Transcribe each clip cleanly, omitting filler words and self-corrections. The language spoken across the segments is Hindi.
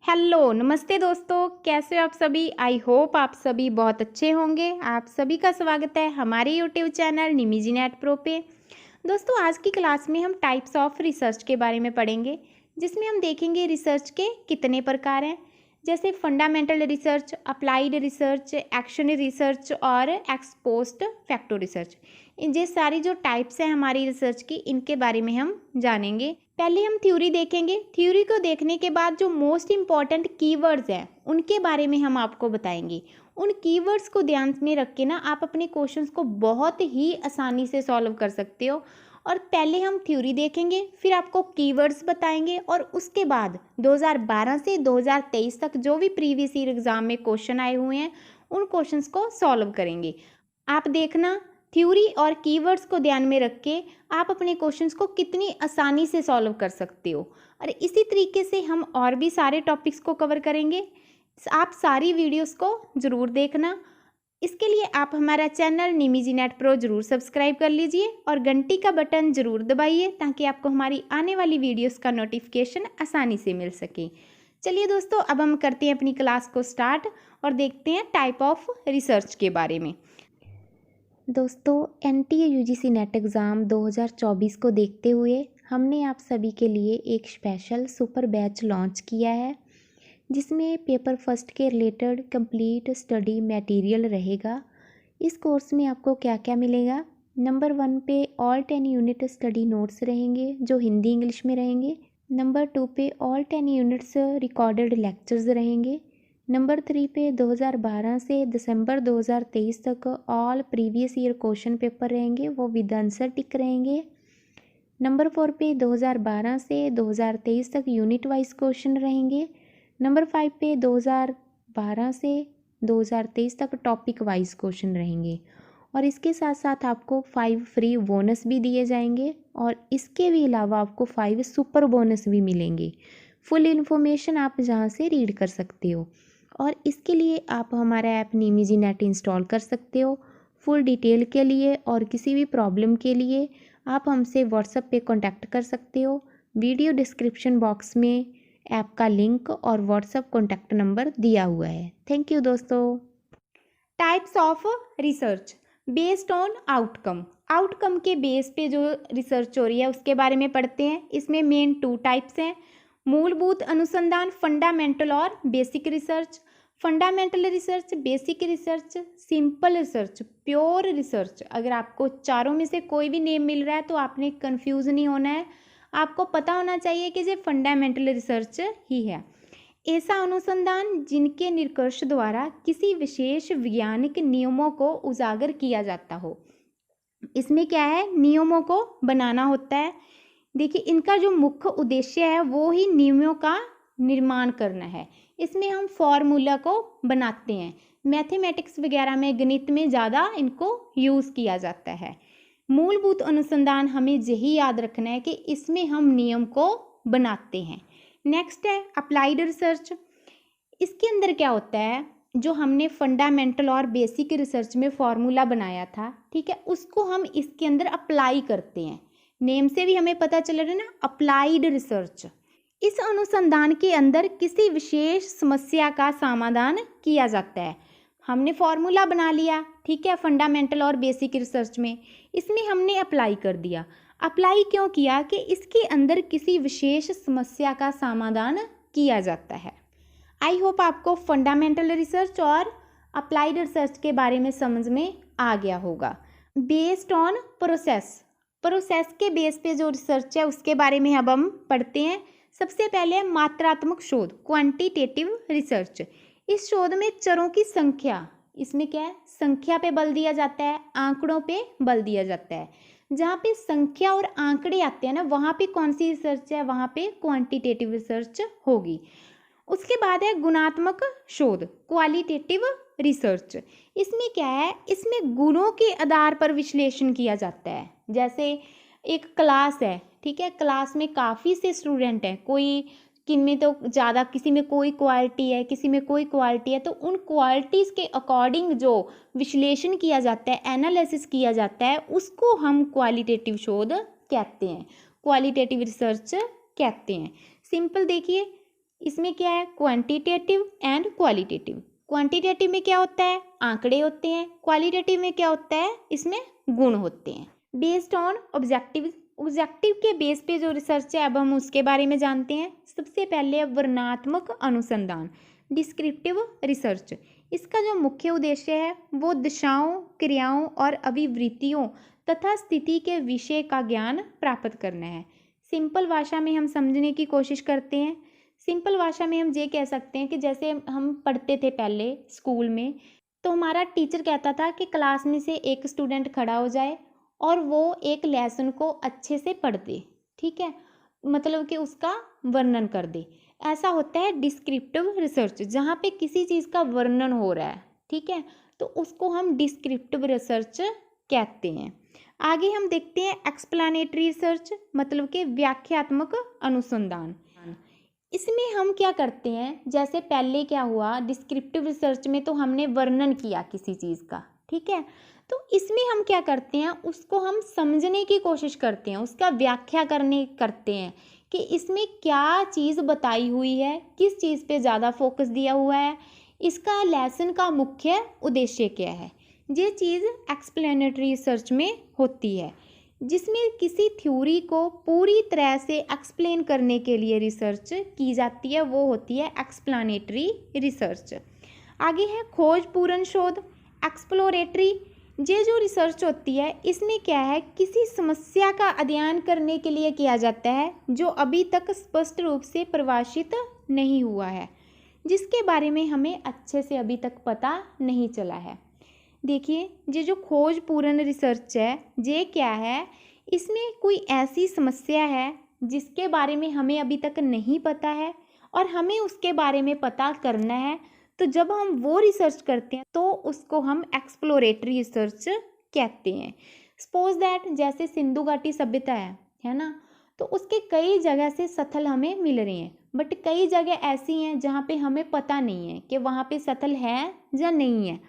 हेलो नमस्ते दोस्तों, कैसे हो आप सभी। आई होप आप सभी बहुत अच्छे होंगे। आप सभी का स्वागत है हमारे यूट्यूब चैनल निमिजी नेट प्रो पे। दोस्तों आज की क्लास में हम टाइप्स ऑफ रिसर्च के बारे में पढ़ेंगे, जिसमें हम देखेंगे रिसर्च के कितने प्रकार हैं, जैसे fundamental research, applied research, action research और एक्स पोस्ट फैक्टो रिसर्च। ये सारी जो टाइप्स हैं हमारी रिसर्च की, इनके बारे में हम जानेंगे। पहले हम थ्योरी देखेंगे। थ्योरी को देखने के बाद जो मोस्ट इम्पॉर्टेंट कीवर्ड्स हैं उनके बारे में हम आपको बताएंगे। उन कीवर्ड्स को ध्यान में रख के ना आप अपने क्वेश्चंस को बहुत ही आसानी से सॉल्व कर सकते हो। और पहले हम थ्योरी देखेंगे, फिर आपको कीवर्ड्स बताएंगे और उसके बाद 2012 से 2023 तक जो भी प्रीवियस ईयर एग्जाम में क्वेश्चन आए हुए हैं उन क्वेश्चंस को सॉल्व करेंगे। आप देखना थ्योरी और कीवर्ड्स को ध्यान में रख के आप अपने क्वेश्चंस को कितनी आसानी से सॉल्व कर सकते हो। और इसी तरीके से हम और भी सारे टॉपिक्स को कवर करेंगे। आप सारी वीडियोस को ज़रूर देखना। इसके लिए आप हमारा चैनल निमिजी नेट प्रो ज़रूर सब्सक्राइब कर लीजिए और घंटी का बटन ज़रूर दबाइए, ताकि आपको हमारी आने वाली वीडियोस का नोटिफिकेशन आसानी से मिल सके। चलिए दोस्तों, अब हम करते हैं अपनी क्लास को स्टार्ट और देखते हैं टाइप ऑफ रिसर्च के बारे में। दोस्तों एनटीए यूजीसी नेट एग्ज़ाम 2024 को देखते हुए हमने आप सभी के लिए एक स्पेशल सुपर बैच लॉन्च किया है, जिसमें पेपर फर्स्ट के रिलेटेड कंप्लीट स्टडी मटेरियल रहेगा। इस कोर्स में आपको क्या क्या मिलेगा। नंबर 1 पे ऑल 10 यूनिट स्टडी नोट्स रहेंगे जो हिंदी इंग्लिश में रहेंगे। नंबर 2 पे ऑल 10 यूनिट्स रिकॉर्डेड लेक्चर्स रहेंगे। नंबर 3 पे 2012 से दिसंबर 2023 तक all previous year question paper रहेंगे, वो विद आंसर टिक रहेंगे। नंबर 4 पे 2012 से 2023 तक यूनिट वाइज क्वेश्चन रहेंगे। नंबर 5 पे 2012 से 2023 तक टॉपिक वाइज क्वेश्चन रहेंगे। और इसके साथ साथ आपको 5 फ्री बोनस भी दिए जाएंगे और इसके भी अलावा आपको 5 सुपर बोनस भी मिलेंगे। फुल इन्फॉर्मेशन आप जहाँ से रीड कर सकते हो। और इसके लिए आप हमारा ऐप निमिजी नेट इंस्टॉल कर सकते हो। फुल डिटेल के लिए और किसी भी प्रॉब्लम के लिए आप हमसे व्हाट्सएप पे कांटेक्ट कर सकते हो। वीडियो डिस्क्रिप्शन बॉक्स में ऐप का लिंक और व्हाट्सएप कांटेक्ट नंबर दिया हुआ है। थैंक यू दोस्तों। Types of research based on outcome. Outcome के बेस पे जो रिसर्च हो रही है उसके बारे में पढ़ते हैं। इसमें मेन 2 टाइप्स हैं, मूलभूत अनुसंधान फंडामेंटल और basic research. Fundamental research, basic research, simple research, pure research. अगर आपको चारों में से कोई भी नेम मिल रहा है तो आपने कंफ्यूज नहीं होना है। आपको पता होना चाहिए कि ये फंडामेंटल रिसर्च ही है। ऐसा अनुसंधान जिनके निष्कर्ष द्वारा किसी विशेष वैज्ञानिक नियमों को उजागर किया जाता हो। इसमें क्या है, नियमों को बनाना होता है। देखिए इनका जो मुख्य उद्देश्य है वो ही नियमों का निर्माण करना है। इसमें हम फॉर्मूला को बनाते हैं। मैथमेटिक्स वगैरह में, गणित में ज़्यादा इनको यूज़ किया जाता है। मूलभूत अनुसंधान हमें यही याद रखना है कि इसमें हम नियम को बनाते हैं। नेक्स्ट है अप्लाइड रिसर्च। इसके अंदर क्या होता है, जो हमने फंडामेंटल और बेसिक रिसर्च में फॉर्मूला बनाया था, ठीक है, उसको हम इसके अंदर अप्लाई करते हैं। नेम से भी हमें पता चल रहा है ना, अप्लाइड रिसर्च। इस अनुसंधान के अंदर किसी विशेष समस्या का समाधान किया जाता है। हमने फॉर्मूला बना लिया, ठीक है, फंडामेंटल और बेसिक रिसर्च में, इसमें हमने अप्लाई कर दिया। अप्लाई क्यों किया कि इसके अंदर किसी विशेष समस्या का समाधान किया जाता है। आई होप आपको फंडामेंटल रिसर्च और अप्लाइड रिसर्च के बारे में समझ में आ गया होगा। बेस्ड ऑन प्रोसेस, प्रोसेस के बेस पे जो रिसर्च है उसके बारे में अब हम पढ़ते हैं। सबसे पहले मात्रात्मक शोध, क्वांटिटेटिव रिसर्च। इस शोध में चरों की संख्या, इसमें क्या है, संख्या पे बल दिया जाता है, आंकड़ों पे बल दिया जाता है। जहाँ पे संख्या और आंकड़े आते हैं ना, वहाँ पे कौन सी रिसर्च है, वहाँ पे क्वांटिटेटिव रिसर्च होगी। उसके बाद है गुणात्मक शोध, क्वालिटेटिव रिसर्च। इसमें क्या है, इसमें गुणों के आधार पर विश्लेषण किया जाता है। जैसे एक क्लास है, ठीक है, क्लास में काफ़ी से स्टूडेंट हैं, कोई किन में तो ज़्यादा, किसी में कोई क्वालिटी है, किसी में कोई क्वालिटी है, तो उन क्वालिटीज़ के अकॉर्डिंग जो विश्लेषण किया जाता है, एनालिसिस किया जाता है, उसको हम क्वालिटेटिव शोध कहते हैं, क्वालिटेटिव रिसर्च कहते हैं। सिंपल देखिए, इसमें क्या है, क्वांटिटेटिव एंड क्वालिटेटिव। क्वांटिटेटिव में क्या होता है, आंकड़े होते हैं। क्वालिटेटिव में क्या होता है, इसमें गुण होते हैं। बेस्ड ऑन ऑब्जेक्टिव, ऑब्जेक्टिव के बेस पे जो रिसर्च है अब हम उसके बारे में जानते हैं। सबसे पहले वर्णनात्मक अनुसंधान, डिस्क्रिप्टिव रिसर्च। इसका जो मुख्य उद्देश्य है वो दिशाओं, क्रियाओं और अभिवृत्तियों तथा स्थिति के विषय का ज्ञान प्राप्त करना है। सिंपल भाषा में हम समझने की कोशिश करते हैं। सिंपल भाषा में हम ये कह सकते हैं कि जैसे हम पढ़ते थे पहले स्कूल में, तो हमारा टीचर कहता था कि क्लास में से एक स्टूडेंट खड़ा हो जाए और वो एक लेसन को अच्छे से पढ़ दे, ठीक है, मतलब कि उसका वर्णन कर दे। ऐसा होता है डिस्क्रिप्टिव रिसर्च, जहाँ पे किसी चीज़ का वर्णन हो रहा है, ठीक है, तो उसको हम डिस्क्रिप्टिव रिसर्च कहते हैं। आगे हम देखते हैं एक्सप्लेनेटरी रिसर्च, मतलब कि व्याख्यात्मक अनुसंधान। इसमें हम क्या करते हैं, जैसे पहले क्या हुआ डिस्क्रिप्टिव रिसर्च में, तो हमने वर्णन किया किसी चीज़ का, ठीक है, तो इसमें हम क्या करते हैं, उसको हम समझने की कोशिश करते हैं, उसका व्याख्या करते हैं कि इसमें क्या चीज़ बताई हुई है, किस चीज़ पे ज़्यादा फोकस दिया हुआ है, इसका लेसन का मुख्य उद्देश्य क्या है। ये चीज़ एक्सप्लेनेटरी रिसर्च में होती है, जिसमें किसी थ्योरी को पूरी तरह से एक्सप्लेन करने के लिए रिसर्च की जाती है, वो होती है एक्सप्लेनेटरी रिसर्च। आगे है खोजपूर्ण शोध, एक्सप्लोरेटरी। ये जो रिसर्च होती है इसमें क्या है, किसी समस्या का अध्ययन करने के लिए किया जाता है जो अभी तक स्पष्ट रूप से परिभाषित नहीं हुआ है, जिसके बारे में हमें अच्छे से अभी तक पता नहीं चला है। देखिए, ये जो खोजपूर्ण रिसर्च है ये क्या है, इसमें कोई ऐसी समस्या है जिसके बारे में हमें अभी तक नहीं पता है और हमें उसके बारे में पता करना है, तो जब हम वो रिसर्च करते हैं तो उसको हम एक्सप्लोरेटरी रिसर्च कहते हैं। सपोज दैट जैसे सिंधु घाटी सभ्यता है ना, तो उसके कई जगह से स्थल हमें मिल रहे हैं, बट कई जगह ऐसी हैं जहाँ पे हमें पता नहीं है कि वहाँ पे स्थल है या नहीं है,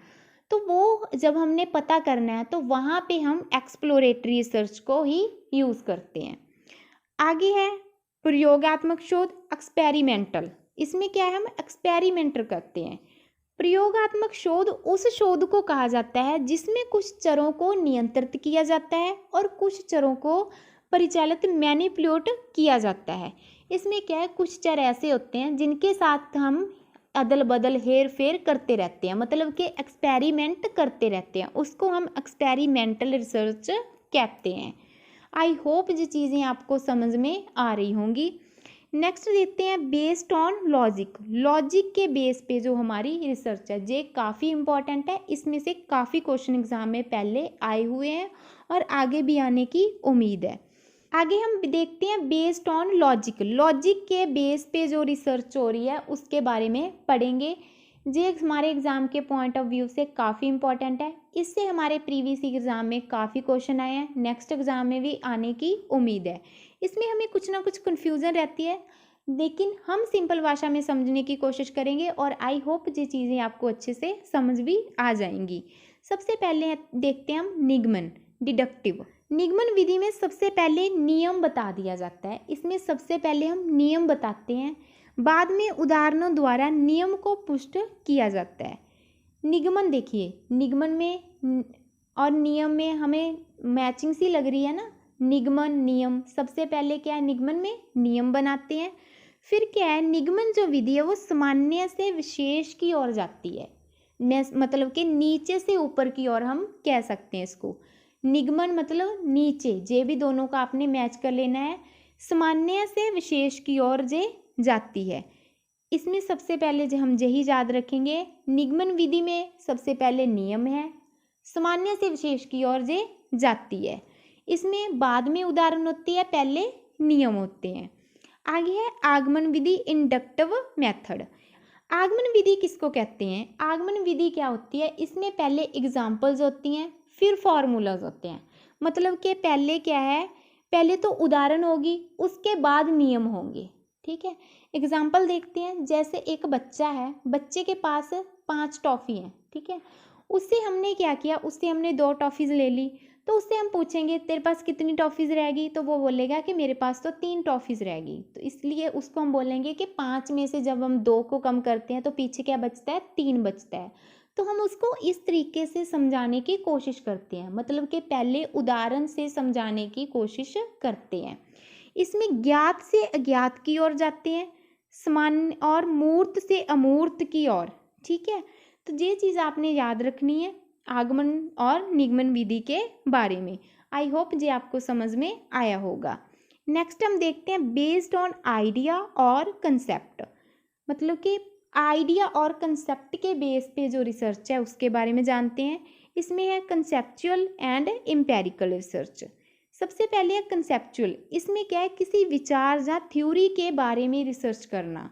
तो वो जब हमने पता करना है तो वहाँ पे हम एक्सप्लोरेटरी रिसर्च को ही यूज़ करते हैं। आगे है प्रयोगात्मक शोध, एक्सपेरिमेंटल। इसमें क्या है, हम एक्सपेरिमेंट करते हैं। प्रयोगात्मक शोध उस शोध को कहा जाता है जिसमें कुछ चरों को नियंत्रित किया जाता है और कुछ चरों को परिचालित मैनिपुलेट किया जाता है। इसमें क्या है, कुछ चर ऐसे होते हैं जिनके साथ हम अदल बदल हेर फेर करते रहते हैं, मतलब कि एक्सपेरिमेंट करते रहते हैं, उसको हम एक्सपेरिमेंटल रिसर्च कहते हैं। आई होप ये चीज़ें आपको समझ में आ रही होंगी। नेक्स्ट देखते हैं बेस्ड ऑन लॉजिक। लॉजिक के बेस पे जो हमारी रिसर्च है ये काफ़ी इंपॉर्टेंट है, इसमें से काफ़ी क्वेश्चन एग्जाम में पहले आए हुए हैं और आगे भी आने की उम्मीद है। आगे हम देखते हैं बेस्ड ऑन लॉजिक। लॉजिक के बेस पे जो रिसर्च हो रही है उसके बारे में पढ़ेंगे। ये हमारे एग्ज़ाम के पॉइंट ऑफ व्यू से काफ़ी इंपॉर्टेंट है, इससे हमारे प्रीवियस एग्ज़ाम में काफ़ी क्वेश्चन आए हैं, नेक्स्ट एग्ज़ाम में भी आने की उम्मीद है। इसमें हमें कुछ ना कुछ कन्फ्यूज़न रहती है, लेकिन हम सिंपल भाषा में समझने की कोशिश करेंगे और आई होप ये चीज़ें आपको अच्छे से समझ भी आ जाएंगी। सबसे पहले देखते हैं हम निगमन, डिडक्टिव। निगमन विधि में सबसे पहले नियम बता दिया जाता है। इसमें सबसे पहले हम नियम बताते हैं, बाद में उदाहरणों द्वारा नियम को पुष्ट किया जाता है। निगमन देखिए, निगमन में और नियम में हमें मैचिंग सी लग रही है ना, निगमन नियम। सबसे पहले क्या है, निगमन में नियम बनाते हैं, फिर क्या है, निगमन जो विधि है वो सामान्य से विशेष की ओर जाती है, मतलब कि नीचे से ऊपर की ओर हम कह सकते हैं इसको। निगमन मतलब नीचे, जे भी दोनों का आपने मैच कर लेना है। सामान्य से विशेष की ओर जे जाती है। इसमें सबसे पहले जो हम यही याद रखेंगे, निगमन विधि में सबसे पहले नियम है, सामान्य से विशेष की ओर जे जाती है। इसमें बाद में उदाहरण होती है, पहले नियम होते हैं। आगे है आगमन विधि, इंडक्टिव मेथड। आगमन विधि किसको कहते हैं? आगमन विधि क्या होती है, इसमें पहले एग्जाम्पल्स होती हैं, फिर फॉर्मूलाज होते हैं। मतलब कि पहले क्या है, पहले तो उदाहरण होगी, उसके बाद नियम होंगे, ठीक है। एग्जाम्पल देखते हैं, जैसे एक बच्चा है, बच्चे के पास 5 टॉफ़ी हैं, ठीक है। उससे हमने क्या किया, उससे हमने 2 टॉफ़ीज़ ले ली, तो उससे हम पूछेंगे तेरे पास कितनी टॉफ़ीज़ रहेगी, तो वो बोलेगा कि मेरे पास तो 3 टॉफ़ीज़ रहेगी। तो इसलिए उसको हम बोलेंगे कि 5 में से जब हम 2 को कम करते हैं तो पीछे क्या बचता है, 3 बचता है। तो हम उसको इस तरीके से समझाने की कोशिश करते हैं, मतलब कि पहले उदाहरण से समझाने की कोशिश करते हैं। इसमें ज्ञात से अज्ञात की ओर जाते हैं, सामान्य और मूर्त से अमूर्त की ओर। ठीक है, तो ये चीज़ आपने याद रखनी है आगमन और निगमन विधि के बारे में। आई होप ये आपको समझ में आया होगा। नेक्स्ट हम देखते हैं बेस्ड ऑन आइडिया और कंसेप्ट, मतलब कि आइडिया और कंसेप्ट के बेस पे जो रिसर्च है उसके बारे में जानते हैं। इसमें है कंसेप्चुअल एंड एम्पेरिकल रिसर्च। सबसे पहले है कंसेप्चुअल। इसमें क्या है, किसी विचार या थ्योरी के बारे में रिसर्च करना।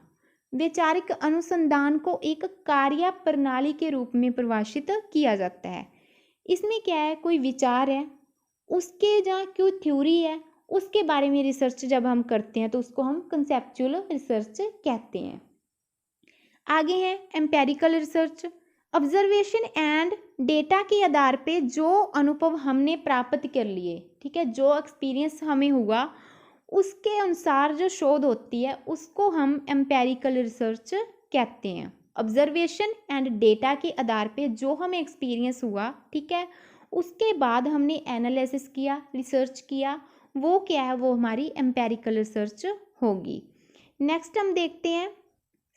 वैचारिक अनुसंधान को एक कार्य प्रणाली के रूप में परिभाषित किया जाता है। इसमें क्या है, कोई विचार है, उसके जहाँ कोई थ्योरी है, उसके बारे में रिसर्च जब हम करते हैं तो उसको हम कंसेप्चुअल रिसर्च कहते हैं। आगे है empirical research. Observation and data के आधार पे जो अनुभव हमने प्राप्त कर लिए, ठीक है, जो एक्सपीरियंस हमें हुआ उसके अनुसार जो शोध होती है उसको हम एम्पेरिकल रिसर्च कहते हैं। ऑब्जर्वेशन एंड डेटा के आधार पे जो हमें एक्सपीरियंस हुआ, ठीक है, उसके बाद हमने एनालिसिस किया, रिसर्च किया, वो क्या है, वो हमारी एम्पेरिकल रिसर्च होगी। नेक्स्ट हम देखते हैं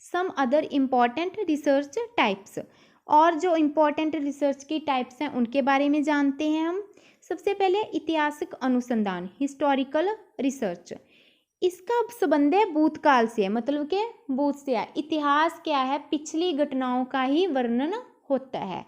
some other important research types, और जो इम्पॉर्टेंट रिसर्च की टाइप्स हैं उनके बारे में जानते हैं हम। सबसे पहले ऐतिहासिक अनुसंधान, हिस्टोरिकल रिसर्च। इसका संबंध है भूतकाल से, मतलब कि भूत से है। इतिहास क्या है, पिछली घटनाओं का ही वर्णन होता है।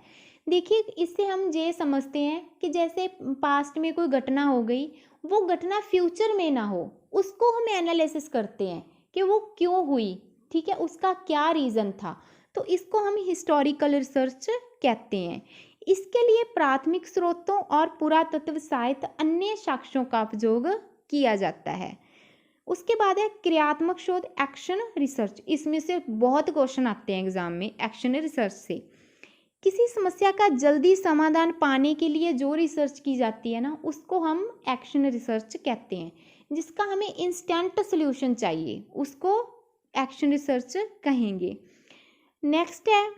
देखिए, इससे हम ये समझते हैं कि जैसे पास्ट में कोई घटना हो गई, वो घटना फ्यूचर में ना हो, उसको हम एनालिसिस करते हैं कि वो क्यों हुई, ठीक है, उसका क्या रीज़न था। तो इसको हम हिस्टोरिकल रिसर्च कहते हैं। इसके लिए प्राथमिक स्रोतों और पुरातत्व सहित अन्य साक्ष्यों का उपयोग किया जाता है। उसके बाद है क्रियात्मक शोध, एक्शन रिसर्च। इसमें से बहुत क्वेश्चन आते हैं एग्जाम में एक्शन रिसर्च से। किसी समस्या का जल्दी समाधान पाने के लिए जो रिसर्च की जाती है ना, उसको हम एक्शन रिसर्च कहते हैं। जिसका हमें इंस्टेंट सोल्यूशन चाहिए उसको एक्शन रिसर्च कहेंगे। नेक्स्ट है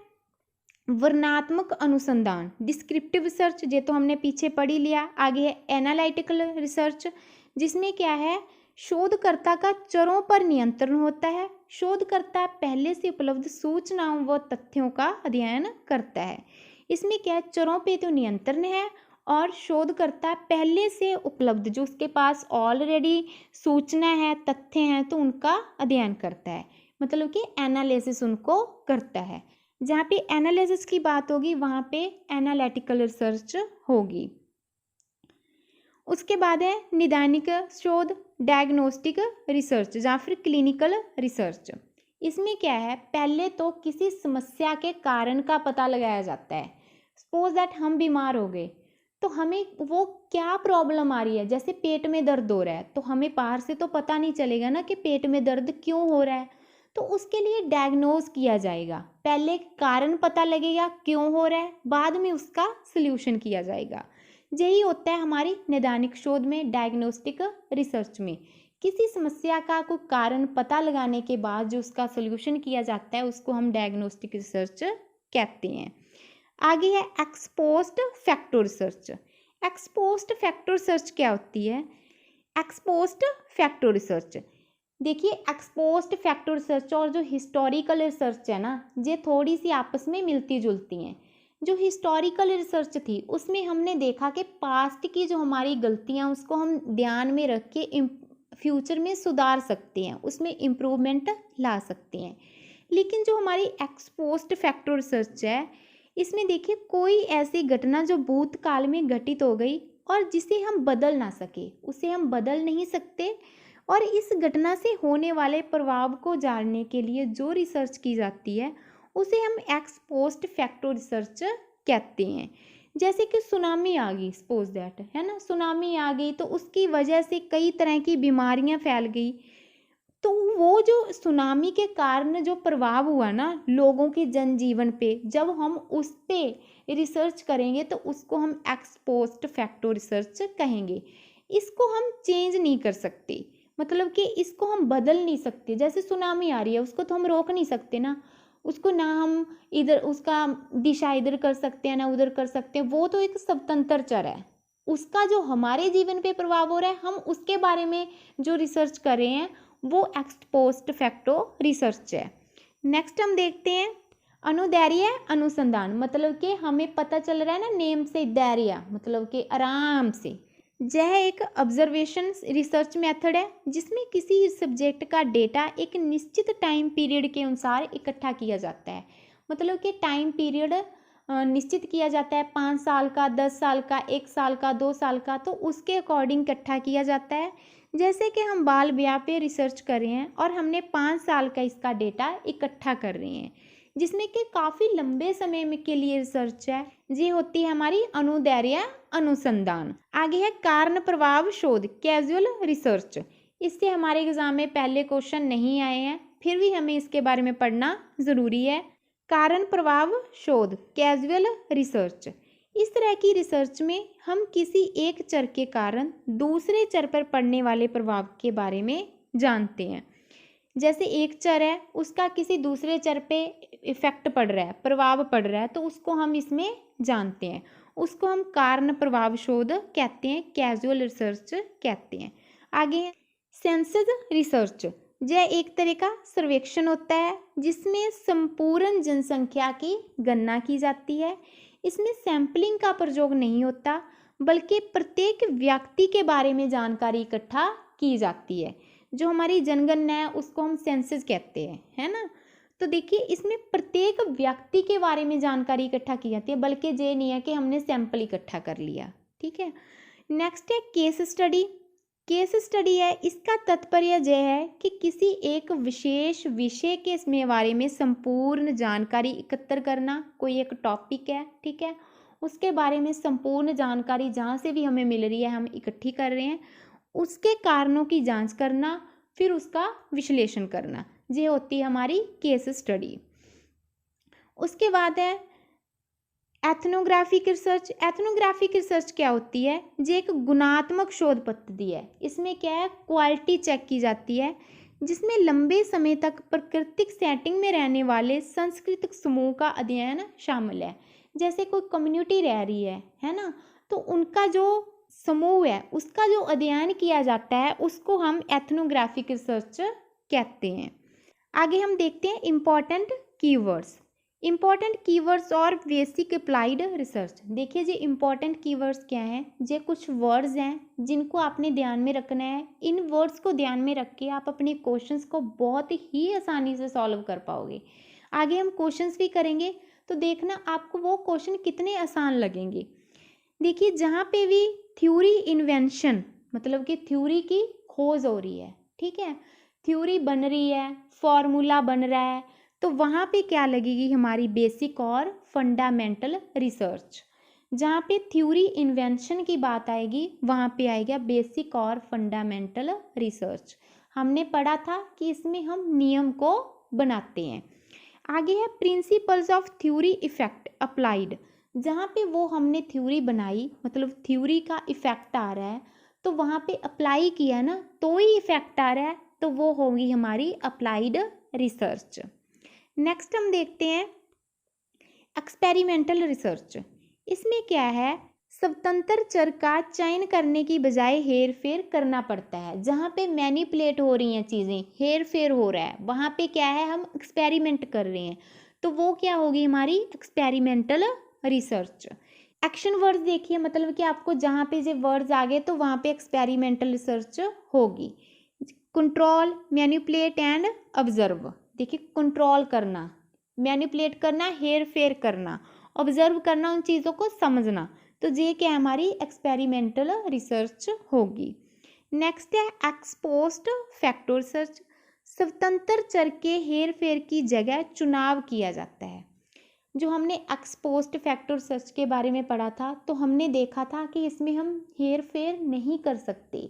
वर्णनात्मक अनुसंधान, डिस्क्रिप्टिव रिसर्च, ये तो हमने पीछे पढ़ ही लिया। आगे है एनालिटिकल रिसर्च, जिसमें क्या है, शोधकर्ता का चरों पर नियंत्रण होता है। शोधकर्ता पहले से उपलब्ध सूचनाओं व तथ्यों का अध्ययन करता है। इसमें क्या है, चरों पे तो नियंत्रण है और शोधकर्ता पहले से उपलब्ध जो उसके पास ऑलरेडी सूचना है, तथ्य हैं, तो उनका अध्ययन करता है, मतलब कि एनालिसिस उनको करता है। जहाँ पे एनालिसिस की बात होगी वहाँ पे एनालिटिकल रिसर्च होगी। उसके बाद है निदानिक शोध, डायग्नोस्टिक रिसर्च या फिर क्लिनिकल रिसर्च। इसमें क्या है, पहले तो किसी समस्या के कारण का पता लगाया जाता है। सपोज दैट हम बीमार हो गए, तो हमें वो क्या प्रॉब्लम आ रही है, जैसे पेट में दर्द हो रहा है, तो हमें बाहर से तो पता नहीं चलेगा ना कि पेट में दर्द क्यों हो रहा है, तो उसके लिए डायग्नोज किया जाएगा। पहले कारण पता लगेगा क्यों हो रहा है, बाद में उसका सल्यूशन किया जाएगा। यही होता है हमारी नैदानिक शोध में, डायग्नोस्टिक रिसर्च में। किसी समस्या का कोई कारण पता लगाने के बाद जो उसका सल्यूशन किया जाता है उसको हम डायग्नोस्टिक रिसर्च कहते हैं। आगे है exposed factor research. Exposed factor research क्या होती है, एक्सपोज्ड फैक्टर रिसर्च, देखिए एक्सपोज्ड फैक्टर रिसर्च और जो हिस्टोरिकल रिसर्च है ना, ये थोड़ी सी आपस में मिलती जुलती हैं। जो हिस्टोरिकल रिसर्च थी उसमें हमने देखा कि पास्ट की जो हमारी गलतियां उसको हम ध्यान में रख के फ्यूचर में सुधार सकते हैं, उसमें इम्प्रूवमेंट ला सकते हैं। लेकिन जो हमारी एक्सपोज्ड फैक्टर रिसर्च है, इसमें देखिए कोई ऐसी घटना जो भूतकाल में घटित हो गई और जिसे हम बदल ना सके, उसे हम बदल नहीं सकते, और इस घटना से होने वाले प्रभाव को जानने के लिए जो रिसर्च की जाती है उसे हम एक्सपोज्ड फैक्टर रिसर्च कहते हैं। जैसे कि सुनामी आ गई, सपोज दैट, है ना, सुनामी आ गई तो उसकी वजह से कई तरह की बीमारियां फैल गई, तो वो जो सुनामी के कारण जो प्रभाव हुआ ना लोगों के जनजीवन पे, जब हम उस पे रिसर्च करेंगे तो उसको हम एक्स पोस्ट फैक्टो रिसर्च कहेंगे। इसको हम चेंज नहीं कर सकते, मतलब कि इसको हम बदल नहीं सकते। जैसे सुनामी आ रही है, उसको तो हम रोक नहीं सकते ना, उसको ना हम इधर उसका दिशा इधर कर सकते हैं ना उधर कर सकते हैं, वो तो एक स्वतंत्र चर है। उसका जो हमारे जीवन पे प्रभाव हो रहा है, हम उसके बारे में जो रिसर्च कर रहे हैं वो एक्स पोस्ट फैक्टो रिसर्च है। नेक्स्ट हम देखते हैं अनुदैर्य अनुसंधान, मतलब कि हमें पता चल रहा है ना नेम से, धैर्य मतलब कि आराम से। यह एक ऑब्जर्वेशन रिसर्च मेथड है जिसमें किसी सब्जेक्ट का डेटा एक निश्चित टाइम पीरियड के अनुसार इकट्ठा किया जाता है। मतलब कि टाइम पीरियड निश्चित किया जाता है, 5 साल का, 10 साल का, 1 साल का, 2 साल का, तो उसके अकॉर्डिंग इकट्ठा किया जाता है। जैसे कि हम बाल ब्याह पे रिसर्च कर रहे हैं और हमने 5 साल का इसका डेटा इकट्ठा कर रहे हैं, जिसमें कि काफ़ी लंबे समय में के लिए रिसर्च है। ये होती है हमारी अनुदैर्य अनुसंधान। आगे है कारण प्रभाव शोध, कैजुअल रिसर्च। इससे हमारे एग्जाम में पहले क्वेश्चन नहीं आए हैं, फिर भी हमें इसके बारे में पढ़ना ज़रूरी है। कारण प्रभाव शोध, कैजुअल रिसर्च। इस तरह की रिसर्च में हम किसी एक चर के कारण दूसरे चर पर पड़ने वाले प्रभाव के बारे में जानते हैं। जैसे एक चर है, उसका किसी दूसरे चर पे इफेक्ट पड़ रहा है, प्रभाव पड़ रहा है, तो उसको हम इसमें जानते हैं। उसको हम कारण प्रभाव शोध कहते हैं, कैजुअल रिसर्च कहते हैं। आगे है सेंसस रिसर्च। यह एक तरह का सर्वेक्षण होता है जिसमें संपूर्ण जनसंख्या की गणना की जाती है। इसमें सैंपलिंग का प्रयोग नहीं होता, बल्कि प्रत्येक व्यक्ति के बारे में जानकारी इकट्ठा की जाती है। जो हमारी जनगणना है उसको हम सेंसस कहते हैं, है ना। तो देखिए इसमें प्रत्येक व्यक्ति के बारे में जानकारी इकट्ठा की जाती है, बल्कि ये नहीं है कि हमने सैंपल इकट्ठा कर लिया। ठीक है। नेक्स्ट है केस स्टडी। केस स्टडी है, इसका तात्पर्य यह है कि किसी एक विशेष विषय के इसमें बारे में संपूर्ण जानकारी एकत्र करना। कोई एक टॉपिक है, ठीक है, उसके बारे में संपूर्ण जानकारी जहाँ से भी हमें मिल रही है हम इकट्ठी कर रहे हैं, उसके कारणों की जांच करना, फिर उसका विश्लेषण करना, ये होती है हमारी केस स्टडी। उसके बाद है एथनोग्राफिक रिसर्च। एथनोग्राफिक रिसर्च क्या होती है? ये एक गुणात्मक शोध पद्धति है। इसमें क्या है, क्वालिटी चेक की जाती है, जिसमें लंबे समय तक प्राकृतिक सेटिंग में रहने वाले सांस्कृतिक समूह का अध्ययन शामिल है। जैसे कोई कम्युनिटी रह रही है ना, तो उनका जो समूह है उसका जो अध्ययन किया जाता है उसको हम एथनोग्राफिक रिसर्च कहते हैं। आगे हम देखते हैं इम्पॉर्टेंट कीवर्ड्स। इम्पॉर्टेंट कीवर्ड्स और बेसिक अप्लाइड रिसर्च। देखिए जी इम्पॉर्टेंट कीवर्ड्स क्या हैं? ये कुछ वर्ड्स हैं जिनको आपने ध्यान में रखना है। इन वर्ड्स को ध्यान में रख के आप अपने क्वेश्चंस को बहुत ही आसानी से सॉल्व कर पाओगे। आगे हम क्वेश्चंस भी करेंगे, तो देखना आपको वो क्वेश्चन कितने आसान लगेंगे। देखिए जहाँ पे भी थ्योरी इन्वेंशन, मतलब कि थ्योरी की खोज हो रही है, ठीक है, थ्योरी बन रही है, फॉर्मूला बन रहा है, तो वहाँ पे क्या लगेगी? हमारी बेसिक और फंडामेंटल रिसर्च। जहाँ पे थ्योरी इन्वेंशन की बात आएगी वहाँ पे आएगा बेसिक और फंडामेंटल रिसर्च। हमने पढ़ा था कि इसमें हम नियम को बनाते हैं। आगे है principles of theory effect applied. जहाँ पे वो हमने थ्योरी बनाई, मतलब थ्योरी का इफेक्ट आ रहा है, तो वहाँ पे अप्लाई किया ना तो ही इफेक्ट आ रहा है, तो वो होगी हमारी अप्लाइड रिसर्च। नेक्स्ट हम देखते हैं एक्सपेरिमेंटल रिसर्च। इसमें क्या है, स्वतंत्र चर का चयन करने की बजाय हेर फेर करना पड़ता है। जहाँ पे मैनिपुलेट हो रही हैं चीज़ें, हेर फेर हो रहा है, वहाँ पे क्या है, हम एक्सपेरिमेंट कर रहे हैं, तो वो क्या होगी हमारी एक्सपेरिमेंटल रिसर्च। एक्शन वर्ड्स देखिए, मतलब कि आपको जहाँ पे ये वर्ड्स आ गए तो वहाँ पे एक्सपेरिमेंटल रिसर्च होगी। Control, manipulate and observe. देखिए कंट्रोल करना, मैनिपुलेट करना, हेर फेर करना, ऑब्जर्व करना, उन चीज़ों को समझना, तो ये क्या हमारी एक्सपेरिमेंटल रिसर्च होगी। नेक्स्ट है एक्स पोस्ट फैक्टो रिसर्च। स्वतंत्र चर के हेर फेर की जगह चुनाव किया जाता है। जो हमने एक्स पोस्ट फैक्टो रिसर्च के बारे में पढ़ा था, तो हमने देखा था कि इसमें हम हेर फेर नहीं कर सकते।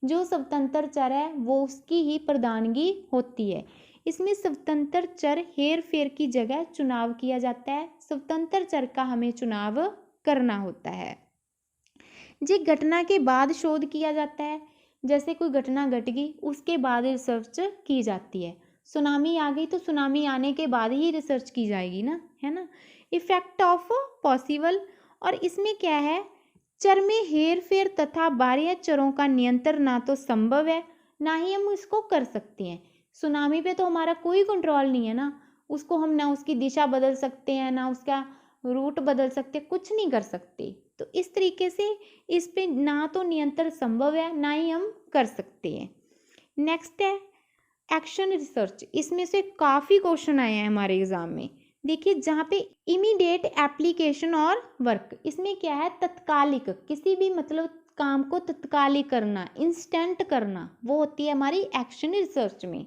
जो स्वतंत्र चर है वो उसकी ही प्रधानगी होती है। इसमें स्वतंत्र चर हेर फेर की जगह चुनाव किया जाता है। स्वतंत्र चर का हमें चुनाव करना होता है। जी घटना के बाद शोध किया जाता है। जैसे कोई घटना घट गई उसके बाद रिसर्च की जाती है। सुनामी आ गई तो सुनामी आने के बाद ही रिसर्च की जाएगी ना, है ना। इफेक्ट ऑफ पॉसिबल, और इसमें क्या है, चर में हेर फेर तथा बाह्य चरों का नियंत्रण ना तो संभव है ना ही हम इसको कर सकते हैं। सुनामी पे तो हमारा कोई कंट्रोल नहीं है ना, उसको हम ना उसकी दिशा बदल सकते हैं ना उसका रूट बदल सकते, कुछ नहीं कर सकते। तो इस तरीके से इस पे ना तो नियंत्रण संभव है ना ही हम कर सकते हैं। नेक्स्ट है एक्शन रिसर्च। इसमें से काफ़ी क्वेश्चन आए हैं हमारे एग्जाम में। देखिए जहाँ पे इमीडिएट एप्लीकेशन और वर्क, इसमें क्या है, तत्कालिक, किसी भी मतलब काम को तत्कालिक करना, इंस्टेंट करना, वो होती है हमारी एक्शन रिसर्च में।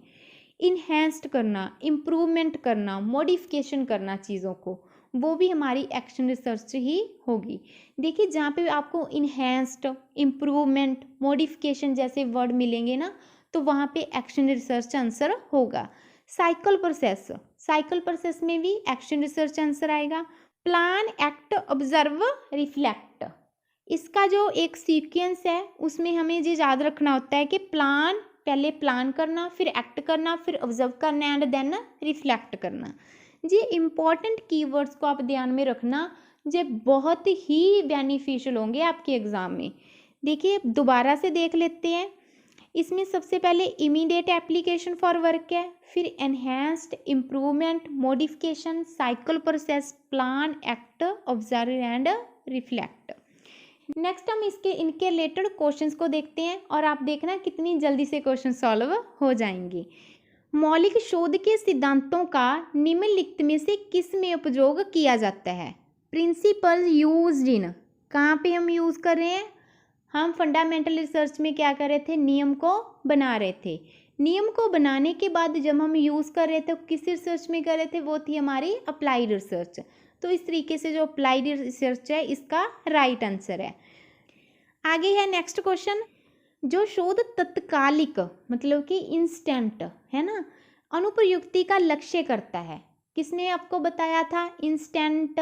इन्हेंस्ड करना, इम्प्रूवमेंट करना, मॉडिफिकेशन करना चीज़ों को, वो भी हमारी एक्शन रिसर्च ही होगी। देखिए जहाँ पे आपको इन्हेंस्ड, इम्प्रूवमेंट, मॉडिफिकेशन जैसे वर्ड मिलेंगे ना, तो वहाँ पे एक्शन रिसर्च आंसर होगा। साइकिल प्रोसेस, साइकिल प्रोसेस में भी एक्शन रिसर्च आंसर आएगा। प्लान, एक्ट, ऑब्जर्व, रिफ्लेक्ट, इसका जो एक सीक्वेंस है उसमें हमें ये याद रखना होता है कि प्लान, पहले प्लान करना, फिर एक्ट करना, फिर ऑब्जर्व करना एंड देन रिफ्लेक्ट करना। जी इंपॉर्टेंट कीवर्ड्स को आप ध्यान में रखना, ये बहुत ही बेनिफिशियल होंगे आपके एग्जाम में। देखिए दोबारा से देख लेते हैं। इसमें सबसे पहले इमीडिएट एप्लीकेशन फॉर वर्क है, फिर enhanced, improvement, modification, cycle process, plan, act, observe and reflect. Next हम इनके रिलेटेड क्वेश्चंस को देखते हैं और आप देखना कितनी जल्दी से क्वेश्चन सॉल्व हो जाएंगे। मौलिक शोध के सिद्धांतों का निम्नलिखित में से किस में उपयोग किया जाता है। प्रिंसिपल यूज्ड इन, कहाँ पे हम यूज़ कर रहे हैं, हम फंडामेंटल रिसर्च में क्या कर रहे थे, नियम को बना रहे थे। नियम को बनाने के बाद जब हम यूज़ कर रहे थे किस रिसर्च में कर रहे थे, वो थी हमारी अप्लाइड रिसर्च। तो इस तरीके से जो अप्लाइड रिसर्च है इसका राइट आंसर है। आगे है नेक्स्ट क्वेश्चन, जो शोध तत्कालिक मतलब कि इंस्टेंट है ना, अनुप्रयुक्ति का लक्ष्य करता है, किसने आपको बताया था, इंस्टेंट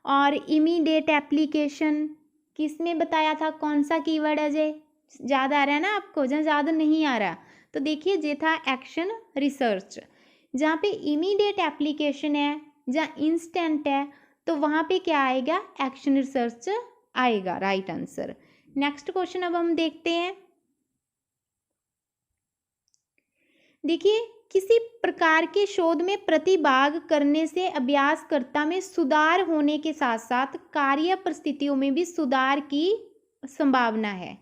और इमीडिएट एप्लीकेशन, किसने बताया था, कौन सा कीवर्ड है जे ज़्यादा आ रहा है ना आपको, जहाँ ज़्यादा नहीं आ रहा तो देखिए ये था एक्शन रिसर्च। जहाँ पे इमीडिएट एप्लीकेशन है, जहाँ इंस्टेंट है, तो वहाँ पे क्या आएगा, एक्शन रिसर्च आएगा राइट आंसर। नेक्स्ट क्वेश्चन अब हम देखते हैं। देखिए किसी प्रकार के शोध में प्रतिभाग करने से अभ्यासकर्ता में सुधार होने के साथ साथ कार्य परिस्थितियों में भी सुधार की संभावना है।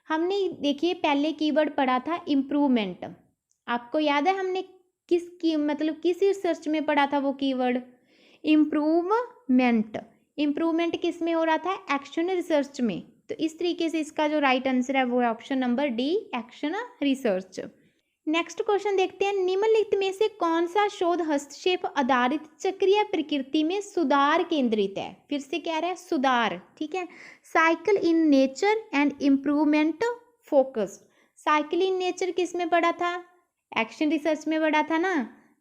हमने देखिए पहले कीवर्ड पढ़ा था इम्प्रूवमेंट, आपको याद है हमने किस रिसर्च में पढ़ा था वो कीवर्ड, इम्प्रूवमेंट। इम्प्रूवमेंट किस में हो रहा था, एक्शन रिसर्च में। तो इस तरीके से इसका जो राइट आंसर है वो है option number D, action research. Next question देखते हैं, निम्नलिखित में से कौन सा शोध हस्तक्षेप आधारित चक्रीय प्रकृति में सुधार केंद्रित है। फिर से कह रहा है सुधार, ठीक है। Cycle in nature and improvement focused. Cycle in nature किस में पढ़ा था, एक्शन रिसर्च में पढ़ा था ना।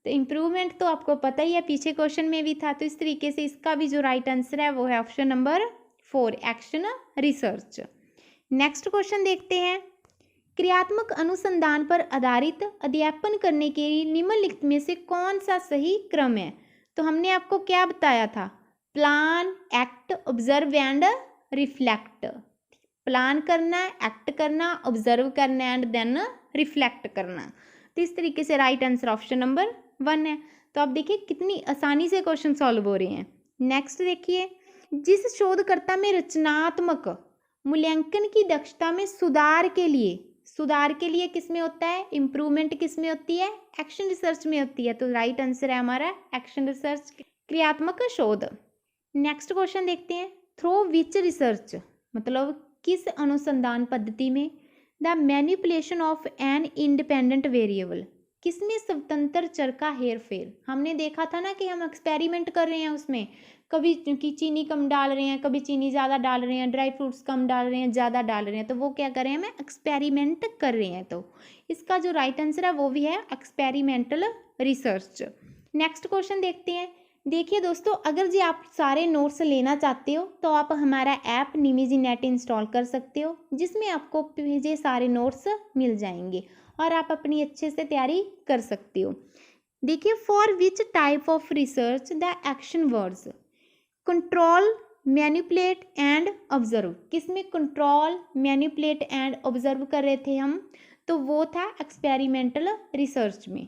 तो इम्प्रूवमेंट तो आपको पता ही है, पीछे क्वेश्चन में भी था। तो इस तरीके से इसका भी जो राइट आंसर है वो है option number 4, action research. Next question देखते हैं, क्रियात्मक अनुसंधान पर आधारित अध्यापन करने के लिए निम्नलिखित में से कौन सा सही क्रम है। तो हमने आपको क्या बताया था, plan, act, observe and reflect. Plan करना, एक्ट करना, ऑब्जर्व करना एंड देन रिफ्लेक्ट करना। तो इस तरीके से राइट आंसर ऑप्शन नंबर 1 है। तो आप देखिए कितनी आसानी से क्वेश्चन सॉल्व हो रहे हैं। नेक्स्ट देखिए, जिस शोधकर्ता में रचनात्मक मूल्यांकन की दक्षता में सुधार के लिए किस में होता है, इम्प्रूवमेंट किस में होती है, एक्शन रिसर्च में होती है। तो राइट आंसर है हमारा एक्शन रिसर्च, क्रियात्मक शोध। नेक्स्ट क्वेश्चन देखते हैं, थ्रू विच रिसर्च मतलब किस अनुसंधान पद्धति में the manipulation of an independent variable, किसमें स्वतंत्र चर का हेरफेर। हमने देखा था ना कि हम एक्सपेरिमेंट कर रहे हैं, उसमें कभी कि चीनी कम डाल रहे हैं, कभी चीनी ज़्यादा डाल रहे हैं, ड्राई फ्रूट्स कम डाल रहे हैं, ज़्यादा डाल रहे हैं, तो वो क्या कर रहे हैं, हमें एक्सपेरिमेंट कर रहे हैं। तो इसका जो राइट आंसर है वो भी है एक्सपेरिमेंटल रिसर्च। नेक्स्ट क्वेश्चन देखते हैं। देखिए दोस्तों, अगर जी आप सारे नोट्स लेना चाहते हो तो आप हमारा ऐप निमिजी नेट इंस्टॉल कर सकते हो, जिसमें आपको ये सारे नोट्स मिल जाएंगे और आप अपनी अच्छे से तैयारी कर सकते हो। देखिए, for which type of research the action words control, manipulate and observe. किसमें कंट्रोल, मैनिपुलेट एंड ऑब्जर्व कर रहे थे हम, तो वो था एक्सपेरिमेंटल रिसर्च में।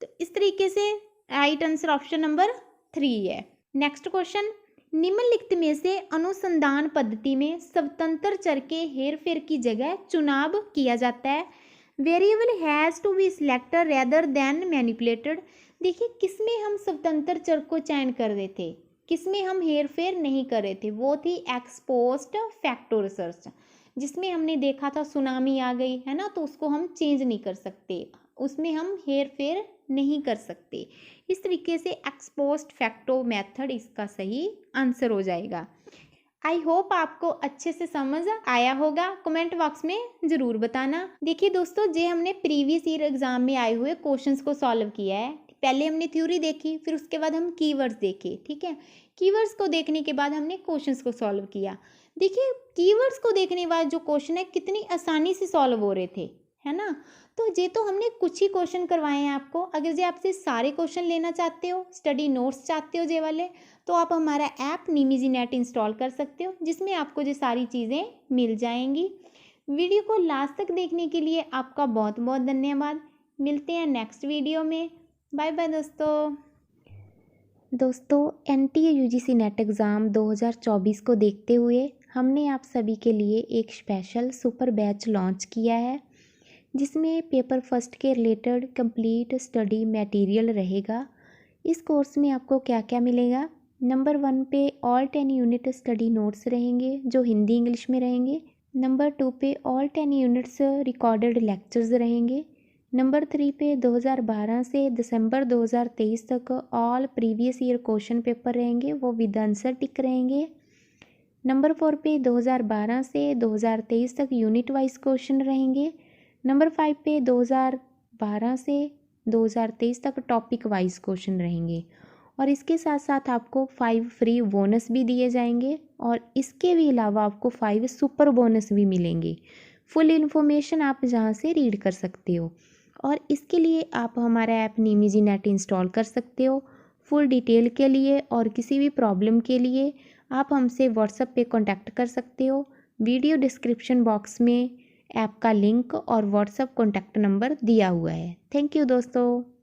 तो इस तरीके से राइट आंसर ऑप्शन नंबर 3 है। नेक्स्ट क्वेश्चन, निम्नलिखित में से अनुसंधान पद्धति में स्वतंत्र चर के हेरफेर की जगह चुनाव किया जाता है। Variable has to be selected rather than manipulated. देखिए, किसमें हम स्वतंत्र चर को चयन कर रहे थे, किसमें हम हेरफेर नहीं कर रहे थे, वो थी एक्स पोस्ट फैक्टो रिसर्च, जिसमें हमने देखा था सुनामी आ गई है ना, तो उसको हम चेंज नहीं कर सकते, उसमें हम हेर फेर नहीं कर सकते। इस तरीके से एक्स पोस्ट फैक्टो मेथड इसका सही आंसर हो जाएगा। आई होप आपको अच्छे से समझ आया होगा, कमेंट बॉक्स में ज़रूर बताना। देखिए दोस्तों, जे हमने प्रीवियस ईयर एग्जाम में आए हुए क्वेश्चंस को सॉल्व किया है। पहले हमने थ्योरी देखी, फिर उसके बाद हम कीवर्ड्स देखे, ठीक है। कीवर्ड्स को देखने के बाद हमने क्वेश्चंस को सॉल्व किया। देखिए, कीवर्ड्स को देखने के बाद जो क्वेश्चन है कितनी आसानी से सॉल्व हो रहे थे, है ना। तो ये तो हमने कुछ ही क्वेश्चन करवाए हैं आपको। अगर जे आपसे सारे क्वेश्चन लेना चाहते हो, स्टडी नोट्स चाहते हो जे वाले, तो आप हमारा ऐप निमिजी नेट इंस्टॉल कर सकते हो, जिसमें आपको ये सारी चीज़ें मिल जाएंगी। वीडियो को लास्ट तक देखने के लिए आपका बहुत बहुत धन्यवाद। मिलते हैं नेक्स्ट वीडियो में। बाय बाय दोस्तों NTA UGC नेट एग्ज़ाम 2024 को देखते हुए हमने आप सभी के लिए एक स्पेशल सुपर बैच लॉन्च किया है, जिसमें पेपर फर्स्ट के रिलेटेड कंप्लीट स्टडी मटेरियल रहेगा। इस कोर्स में आपको क्या क्या मिलेगा। नंबर 1 पे ऑल 10 यूनिट स्टडी नोट्स रहेंगे, जो हिंदी इंग्लिश में रहेंगे। नंबर 2 पे ऑल 10 यूनिट्स रिकॉर्डेड लेक्चर्स रहेंगे। नंबर 3 पे 2012 से दिसंबर 2023 तक all previous year question paper रहेंगे, वो विद आंसर टिक रहेंगे। नंबर 4 पे 2012 से 2023 तक यूनिट वाइज क्वेश्चन रहेंगे। नंबर 5 पे 2012 से 2023 तक टॉपिक वाइज क्वेश्चन रहेंगे। और इसके साथ साथ आपको 5 फ्री बोनस भी दिए जाएंगे, और इसके भी अलावा आपको 5 सुपर बोनस भी मिलेंगे। फुल इन्फॉर्मेशन आप जहाँ से रीड कर सकते हो, और इसके लिए आप हमारा ऐप निमिजी नेट इंस्टॉल कर सकते हो। फुल डिटेल के लिए और किसी भी प्रॉब्लम के लिए आप हमसे व्हाट्सएप पे कांटेक्ट कर सकते हो। वीडियो डिस्क्रिप्शन बॉक्स में ऐप का लिंक और व्हाट्सएप कॉन्टैक्ट नंबर दिया हुआ है। थैंक यू दोस्तों।